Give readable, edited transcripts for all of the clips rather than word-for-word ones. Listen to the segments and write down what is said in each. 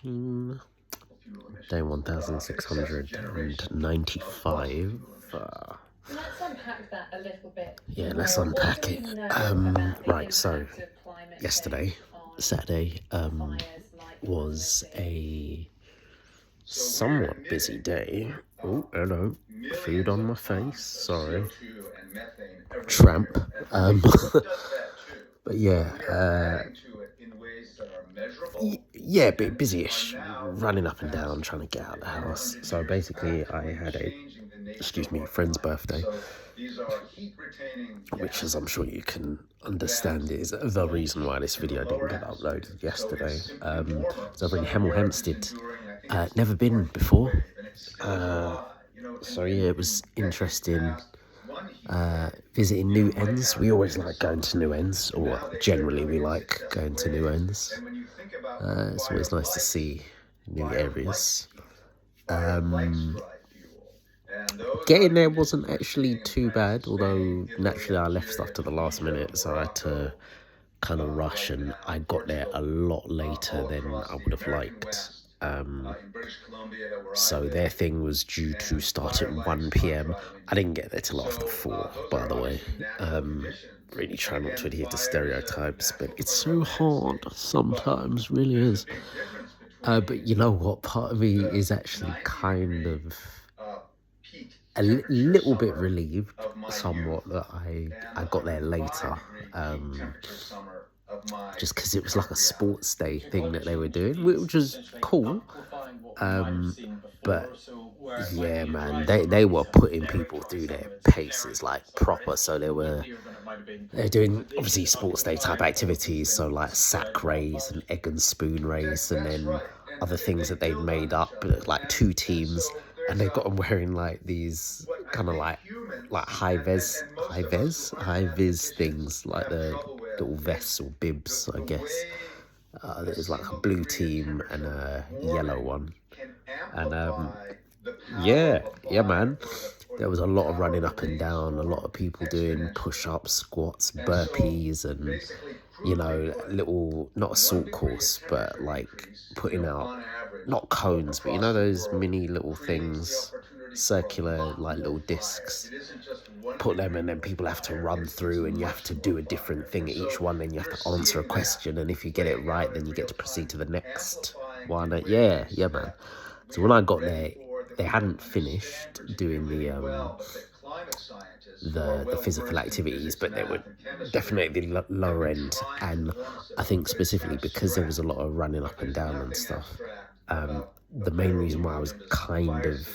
machine. Day 1695. Let's unpack that a little bit Yeah, let's more. What do unpack we it. know about the Right, so impact of climate yesterday, change on Saturday, fires like was Normandy? a somewhat busy day. Oh, hello. Food on my face. Sorry. Tramp. But yeah, yeah, a bit busy-ish, running up and down, trying to get out of the house. So basically, I had friend's birthday, which, as I'm sure you can understand, is the reason why this video didn't get uploaded yesterday. It's over in Hemel Hempstead. Never been before. So yeah, it was interesting. Visiting new ends. We always like going to new ends, or generally we like going to new ends. It's always nice to see new areas. Getting there wasn't actually too bad, although naturally I left stuff to the last minute, so I had to kind of rush, and I got there a lot later than I would have liked. So their thing was due to start at 1 p.m. I didn't get there till after 4, by the way. Really try not to adhere to stereotypes, but it's so hard sometimes, really is. But you know what? Part of me is actually kind of a little bit relieved, somewhat, that I got there later. Just because it was like a sports day thing that they were doing, which was cool. But yeah, man, they were putting people through their paces like proper. So they're doing obviously sports day type activities, so like sack race and egg and spoon race, and then other things that they'd made up, like two teams, and they got them wearing like these kind of like high vis things, like the little vests or bibs, I guess. There's like a blue team and a yellow one, and yeah, man. There was a lot of running up and down, a lot of people doing push-ups, squats, burpees, and little, not a salt course, but like putting out, not cones, but those mini little things, circular, like little discs. Put them, and then people have to run through, and you have to do a different thing at each one, then you have to answer a question, and if you get it right, then you get to proceed to the next one. Yeah, man. So when I got there, they hadn't finished doing the physical activities, but they were definitely the lower end. And I think specifically because there was a lot of running up and down and stuff, the main reason why I was kind of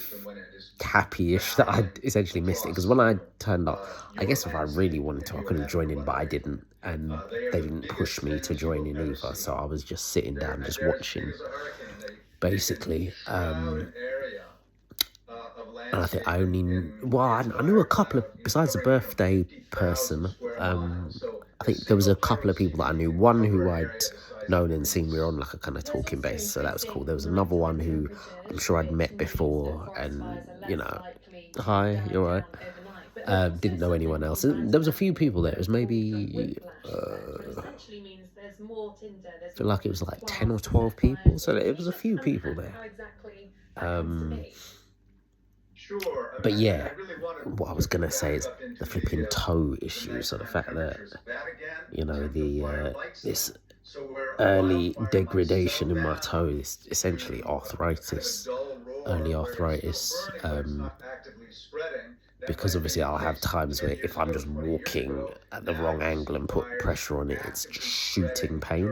happy-ish that I essentially missed it, because when I turned up, I guess if I really wanted to, I could have joined in, but I didn't, and they didn't push me to join in either, so I was just sitting down, just watching, basically. And I think I only, well, I knew a couple of, besides the birthday person, I think there was a couple of people that I knew. One who I'd known and seen, we were on like a kind of talking basis, so that was cool. There was another one who I'm sure I'd met before, and hi, you're right. Didn't know anyone else. There was a few people there. It was maybe I feel like it was like 10 or 12 people, so it was a few people there. But yeah, what I was gonna say is the flipping toe issue. So the fact that this early degradation in my toe is essentially arthritis, early arthritis. Because obviously I'll have times where if I'm just walking at the wrong angle and put pressure on it, it's just shooting pain.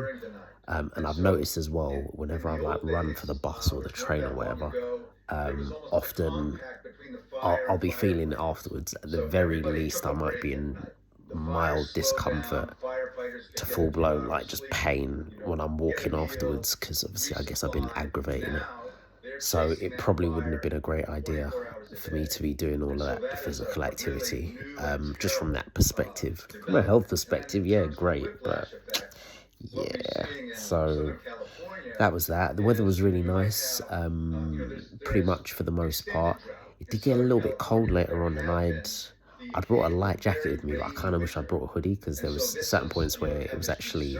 And I've noticed as well, whenever I like run for the bus or the train or whatever, often I'll be feeling it afterwards. At the very least, I might be in mild discomfort to full blown, like just pain when I'm walking afterwards, because obviously I guess I've been aggravating it. So it probably wouldn't have been a great idea for me to be doing all of that physical activity, just from that perspective. From a health perspective, yeah, great, but yeah, so that was that. The weather was really nice, pretty much for the most part. It did get a little bit cold later on, and I brought a light jacket with me, but I kind of wish I brought a hoodie because there was certain points where it was actually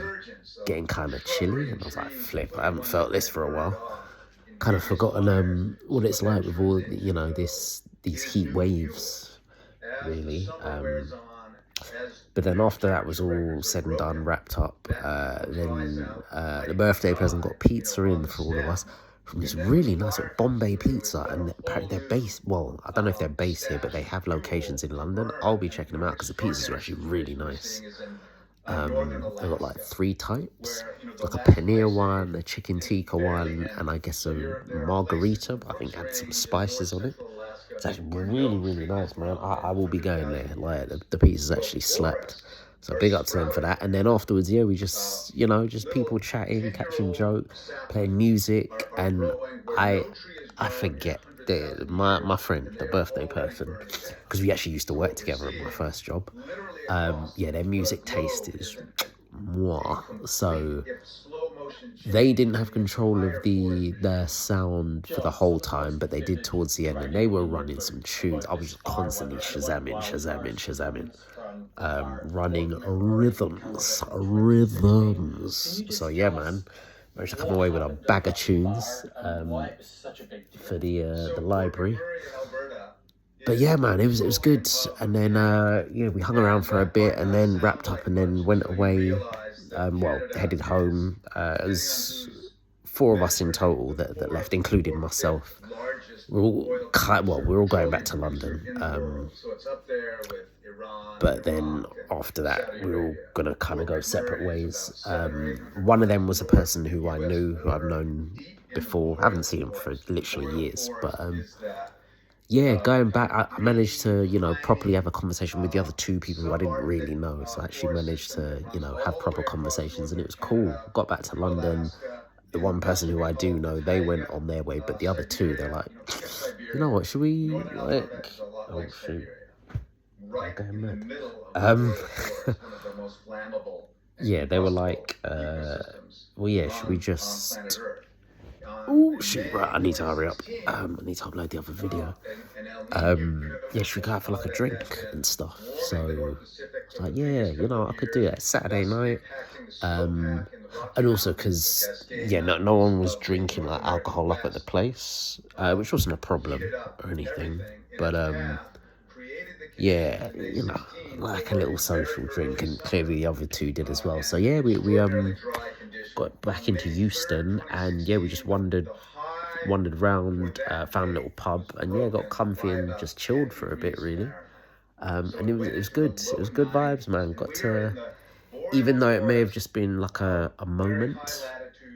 getting kind of chilly, and I was like, flip, I haven't felt this for a while. Kind of forgotten what it's like with all, these heat waves, really. But then after that was all said and done, wrapped up, then the birthday present got pizza in for all of us from this really nice Bombay pizza, and apparently they're based, well, I don't know if they're based here, but they have locations in London. I'll be checking them out because the pizzas are actually really nice. They've got like 3 types, like a paneer one, a chicken tikka one, and I guess a margarita, but I think had some spices on it. It's actually really, really nice, man. I will be going there. Like, the pizza's actually slept. So big up to them for that. And then afterwards, yeah, we just, just people chatting, catching jokes, playing music. And I forget my friend, the birthday person, because we actually used to work together at my first job. Yeah, their music taste is moi. So they didn't have control of the sound for the whole time, but they did towards the end, and they were running some tunes. I was just constantly shazamming, running rhythms. So yeah, man, managed to come away with a bag of tunes for the library. But yeah, man, it was good. And then we hung around for a bit, and then wrapped up, and then went away. Headed home. It was 4 of us in total that left, including myself. We're all going back to London. But then after that, we were all gonna kind of go separate ways. One of them was a person who I knew, who I've known before. I haven't seen him for literally years, but yeah, going back, I managed to, properly have a conversation with the other 2 people who I didn't really know. So I actually managed to, have proper conversations, and it was cool. Got back to London. The one person who I do know, they went on their way, but the other 2, they're like, you know what, should we, like, oh, shoot. I'm going mad. Yeah, they were like, well, yeah, should we just... Oh, shoot, right, I need to hurry up. I need to upload the other video. Yeah, should we go out for, like, a drink and stuff? So, I was like, yeah, I could do that. Saturday night. And also because, yeah, no one was drinking, like, alcohol up at the place, which wasn't a problem or anything. But, yeah, like a little social drink, and clearly the other 2 did as well. So, yeah, we got back into Euston, and yeah, we just wandered around, found a little pub, and yeah, got comfy and just chilled for a bit, really. And it was good. It was good vibes, man. Got to, even though it may have just been like a moment,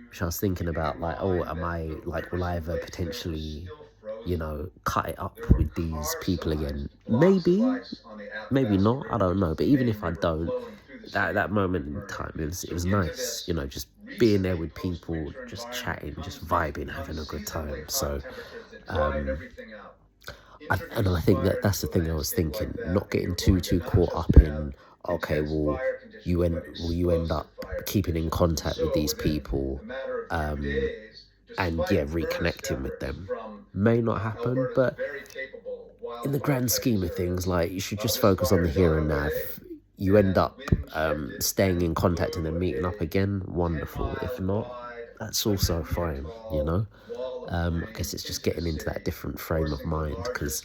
which I was thinking about, like, oh, am I, like, will I ever potentially, cut it up with these people again? Maybe not, I don't know. But even if I don't, that moment in time, it was nice, just being there with people, just chatting, just vibing, having a good time. So I think that's the thing I was thinking, not getting too caught up in, okay, well, you end up keeping in contact with these people, and yeah, reconnecting with them may not happen, but in the grand scheme of things, like, you should just focus on the here and now. If you end up staying in contact and then meeting up again, wonderful. If not, that's also fine, I guess it's just getting into that different frame of mind, because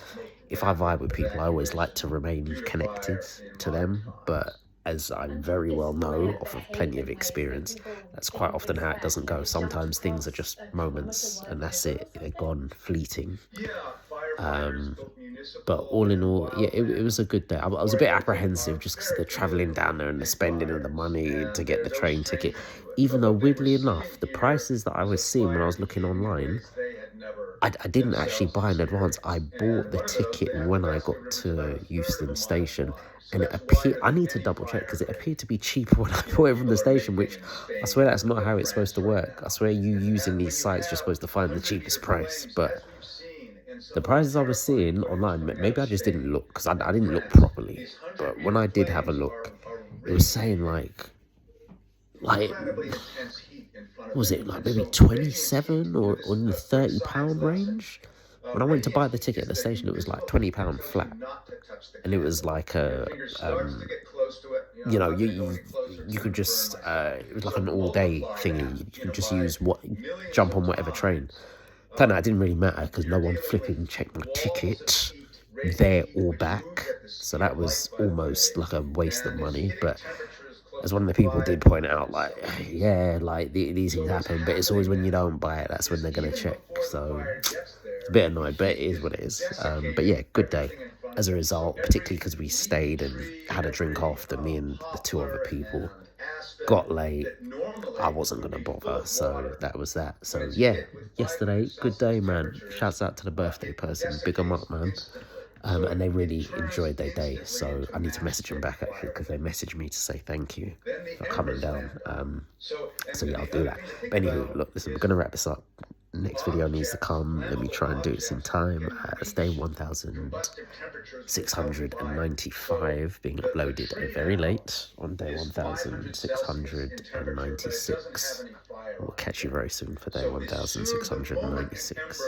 if I vibe with people, I always like to remain connected to them, but as I very well know, off of plenty of experience, that's quite often how it doesn't go. Sometimes things are just moments, and that's it. They're gone, fleeting. But all in all, yeah, it was a good day. I was a bit apprehensive just because of the travelling down there and the spending of the money to get the train ticket. Even though, weirdly enough, the prices that I was seeing when I was looking online, I didn't actually buy in advance. I bought the ticket when I got to Euston Station, and it appeared, I need to double check, because it appeared to be cheaper when I bought it from the station, which I swear that's not how it's supposed to work. I swear you using these sites, you're supposed to find the cheapest price, but the prices I was seeing online, maybe I just didn't look, because I didn't look properly, but when I did have a look, it was saying like, what was it, like maybe 27 or in the £30 range when I went to buy the ticket at the station, it was like £20 flat, and it was like a you know, you could just it was like an all day thingy. You could just jump on whatever train. Turned out it didn't really matter because no one flipping checked my ticket there or back, so that was almost like a waste of money. But as one of the people did point out, like, yeah, like these things happen, but it's always when you don't buy it that's when they're gonna check. So it's a bit annoyed, but it is what it is. But yeah, good day as a result, particularly because we stayed and had a drink after. Me and the two other people got late. I wasn't gonna bother, so that was that. So yeah, yesterday, good day, man. Shouts out to the birthday person, big 'em up, man. And they really enjoyed their day, so I need to message them back actually, because they messaged me to say thank you for coming down. So yeah, I'll do that. But anywho, look, listen, we're gonna wrap this up. Next video needs to come. Let me try and do this in time. It's day 1695 being uploaded very late on day 1696. We'll catch you very soon for day 1696.